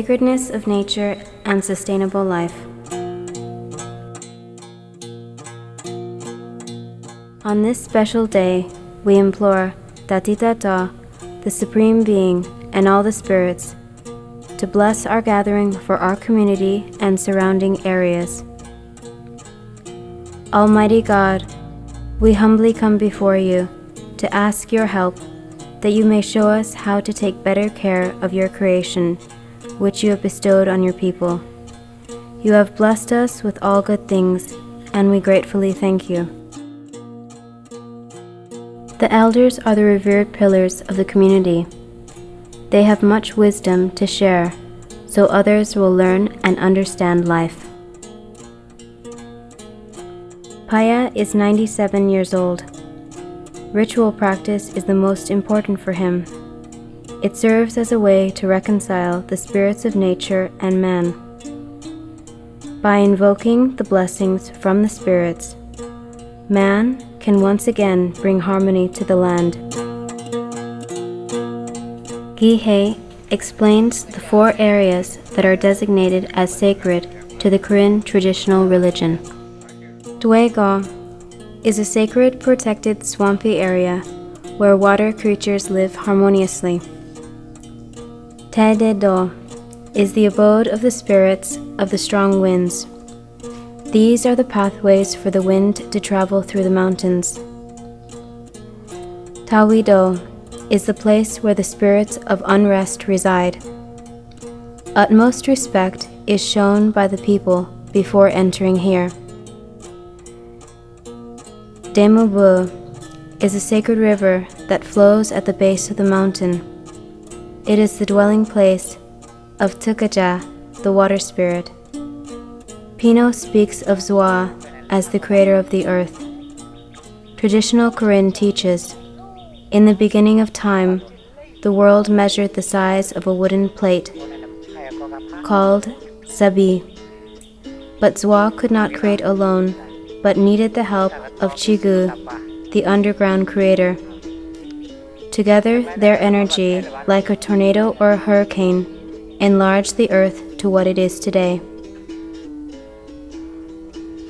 Sacredness of Nature and Sustainable Life. On this special day, we implore Tatitata, the Supreme Being, and all the spirits, to bless our gathering for our community and surrounding areas. Almighty God, we humbly come before you to ask your help that you may show us how to take better care of your creation, which you have bestowed on your people. You have blessed us with all good things, and we gratefully thank you. The elders are the revered pillars of the community. They have much wisdom to share, so others will learn and understand life. Paya is 97 years old. Ritual practice is the most important for him. It serves as a way to reconcile the spirits of nature and man. By invoking the blessings from the spirits, man can once again bring harmony to the land. Gihei explains the 4 areas that are designated as sacred to the Korean traditional religion. Dwaego is a sacred protected swampy area where water creatures live harmoniously. Taedae-do is the abode of the spirits of the strong winds. These are the pathways for the wind to travel through the mountains. Tawi-do is the place where the spirits of unrest reside. Utmost respect is shown by the people before entering here. Daemubu is a sacred river that flows at the base of the mountain. It is the dwelling place of Tukaja, the water spirit. Pino speaks of Zwa as the creator of the earth. Traditional Korean teaches, in the beginning of time, the world measured the size of a wooden plate, called Sabi. But Zwa could not create alone, but needed the help of Chigu, the underground creator. Together, their energy, like a tornado or a hurricane, enlarged the earth to what it is today.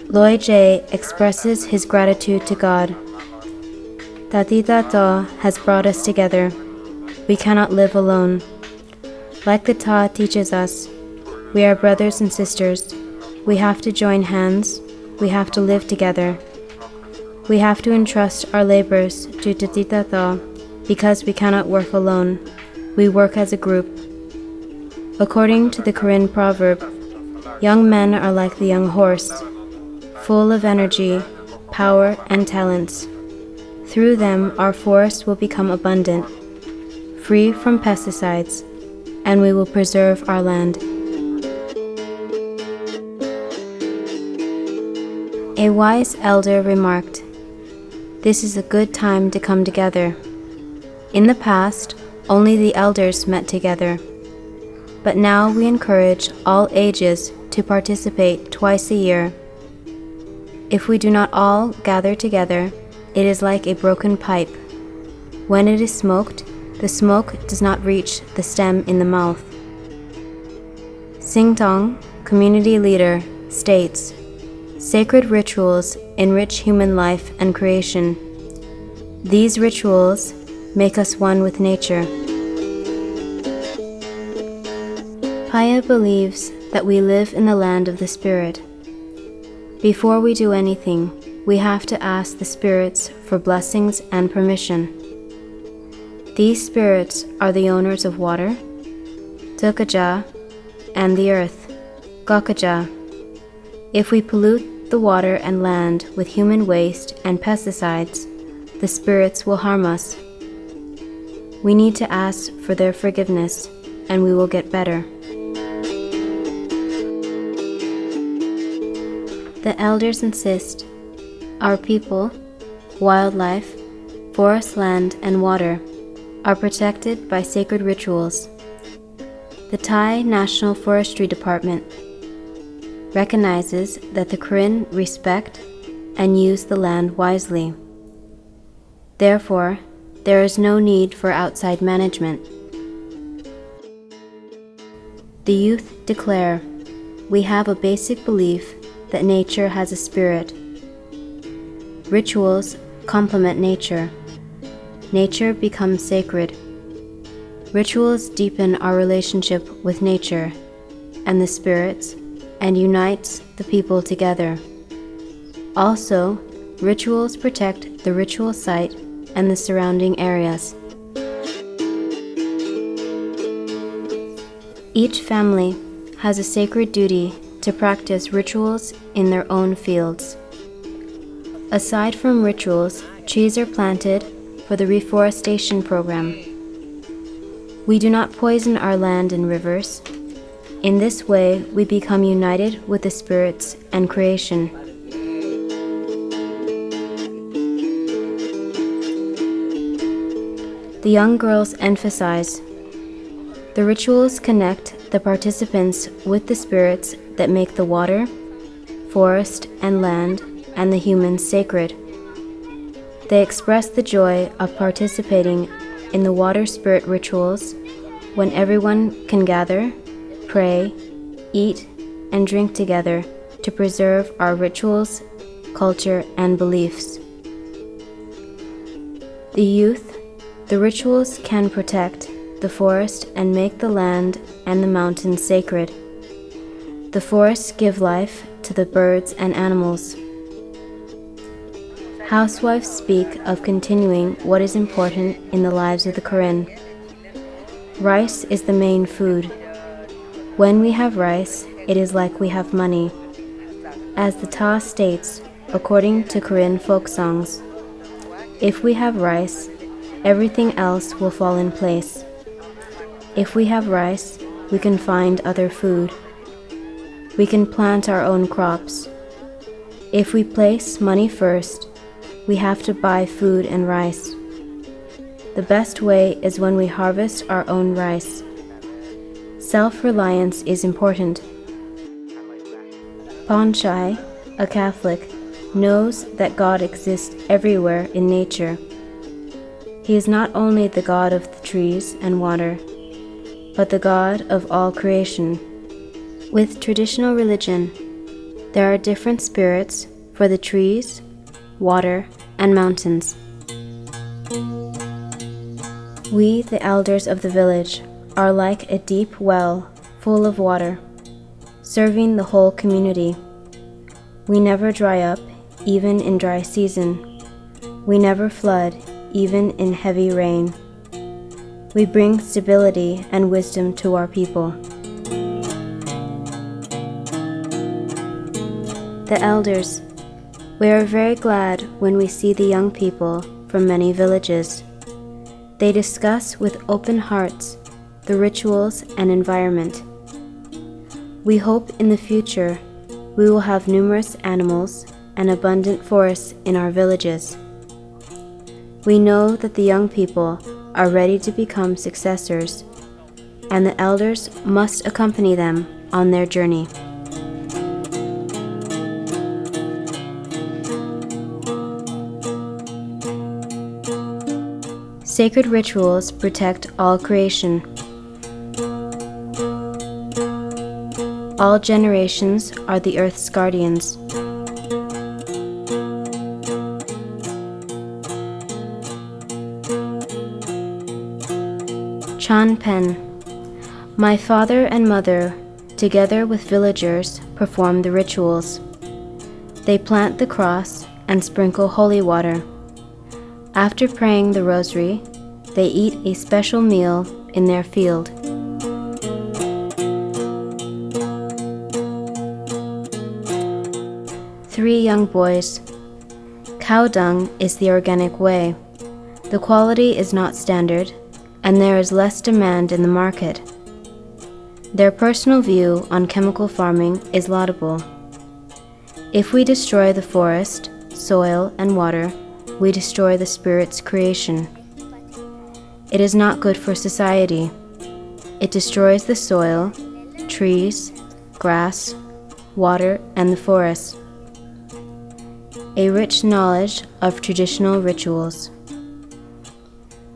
Loi Jae expresses his gratitude to God. Tatitato has brought us together. We cannot live alone. Like the Ta teaches us, we are brothers and sisters. We have to join hands. We have to live together. We have to entrust our labors to Tatitato because we cannot work alone. We work as a group. According to the Korean proverb, young men are like the young horse, full of energy, power, and talents. Through them, our forest will become abundant, free from pesticides, and we will preserve our land. A wise elder remarked, "This is a good time to come together. In the past, only the elders met together, but now we encourage all ages to participate twice a year. If we do not all gather together, it is like a broken pipe. When it is smoked, the smoke does not reach the stem in the mouth." Singtong, community leader, states, "Sacred rituals enrich human life and creation. These rituals make us one with nature." Paya believes that we live in the land of the spirit. Before we do anything, we have to ask the spirits for blessings and permission. These spirits are the owners of water, Tukaja, and the earth, Gakaja. If we pollute the water and land with human waste and pesticides, the spirits will harm us. We need to ask for their forgiveness, and we will get better. The elders insist our people, wildlife, forest land, and water are protected by sacred rituals. The Thai National Forestry Department recognizes that the Korean respect and use the land wisely. Therefore, there is no need for outside management. The youth declare, "We have a basic belief that nature has a spirit." Rituals complement nature. Nature becomes sacred. Rituals deepen our relationship with nature and the spirits and unites the people together. Also, rituals protect the ritual site and the surrounding areas. Each family has a sacred duty to practice rituals in their own fields. Aside from rituals, trees are planted for the reforestation program. We do not poison our land and rivers. In this way, we become united with the spirits and creation. The young girls emphasize, the rituals connect the participants with the spirits that make the water, forest, and land, and the humans sacred. They express the joy of participating in the water spirit rituals when everyone can gather, pray, eat, and drink together to preserve our rituals, culture, and beliefs. The youth, the rituals can protect the forest and make the land and the mountains sacred. The forests give life to the birds and animals. Housewives speak of continuing what is important in the lives of the Korean. Rice is the main food. When we have rice, it is like we have money. As the Ta states, according to Korean folk songs, if we have rice, everything else will fall in place. If we have rice, we can find other food. We can plant our own crops. If we place money first, we have to buy food and rice. The best way is when we harvest our own rice. Self-reliance is important. Ponchai, a Catholic, knows that God exists everywhere in nature. He is not only the God of the trees and water, but the God of all creation. With traditional religion, there are different spirits for the trees, water, and mountains. We, the elders of the village, are like a deep well full of water, serving the whole community. We never dry up, even in dry season. We never flood, even in heavy rain. We bring stability and wisdom to our people. The elders, we are very glad when we see the young people from many villages. They discuss with open hearts the rituals and environment. We hope in the future we will have numerous animals and abundant forests in our villages. We know that the young people are ready to become successors, and the elders must accompany them on their journey. Sacred rituals protect all creation. All generations are the earth's guardians. Chan Pen. My father and mother, together with villagers, perform the rituals. They plant the cross and sprinkle holy water. After praying the rosary, they eat a special meal in their field. Three young boys. Cow dung is the organic way. The quality is not standard, and there is less demand in the market. Their personal view on chemical farming is laudable. If we destroy the forest, soil, and water, we destroy the Spirit's creation. It is not good for society. It destroys the soil, trees, grass, water, and the forest. A rich knowledge of traditional rituals.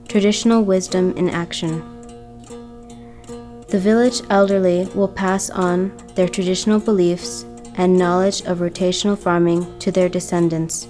Traditional wisdom in action. The village elderly will pass on their traditional beliefs and knowledge of rotational farming to their descendants.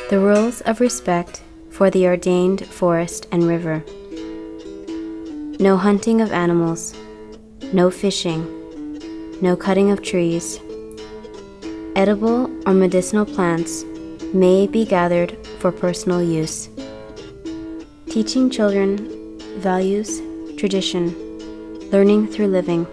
The rules of respect for the ordained forest and river. No hunting of animals, no fishing, no cutting of trees. Edible or medicinal plants may be gathered for personal use. Teaching children values, tradition, learning through living.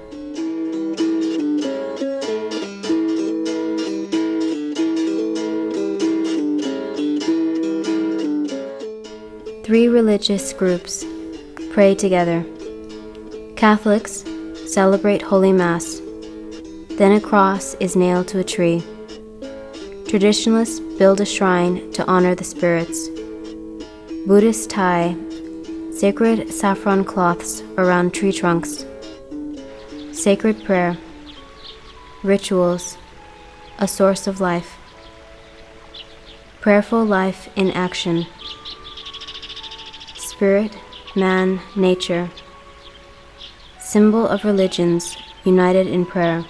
Three religious groups pray together. Catholics celebrate Holy Mass. Then a cross is nailed to a tree. Traditionalists build a shrine to honor the spirits. Buddhists tie sacred saffron cloths around tree trunks. Sacred prayer. Rituals, a source of life. Prayerful life in action. Spirit, man, nature. Symbol of religions united in prayer.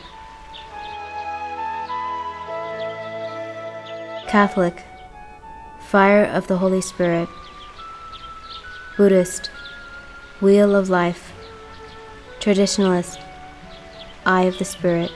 Catholic, fire of the Holy Spirit. Buddhist, wheel of life. Traditionalist, eye of the Spirit.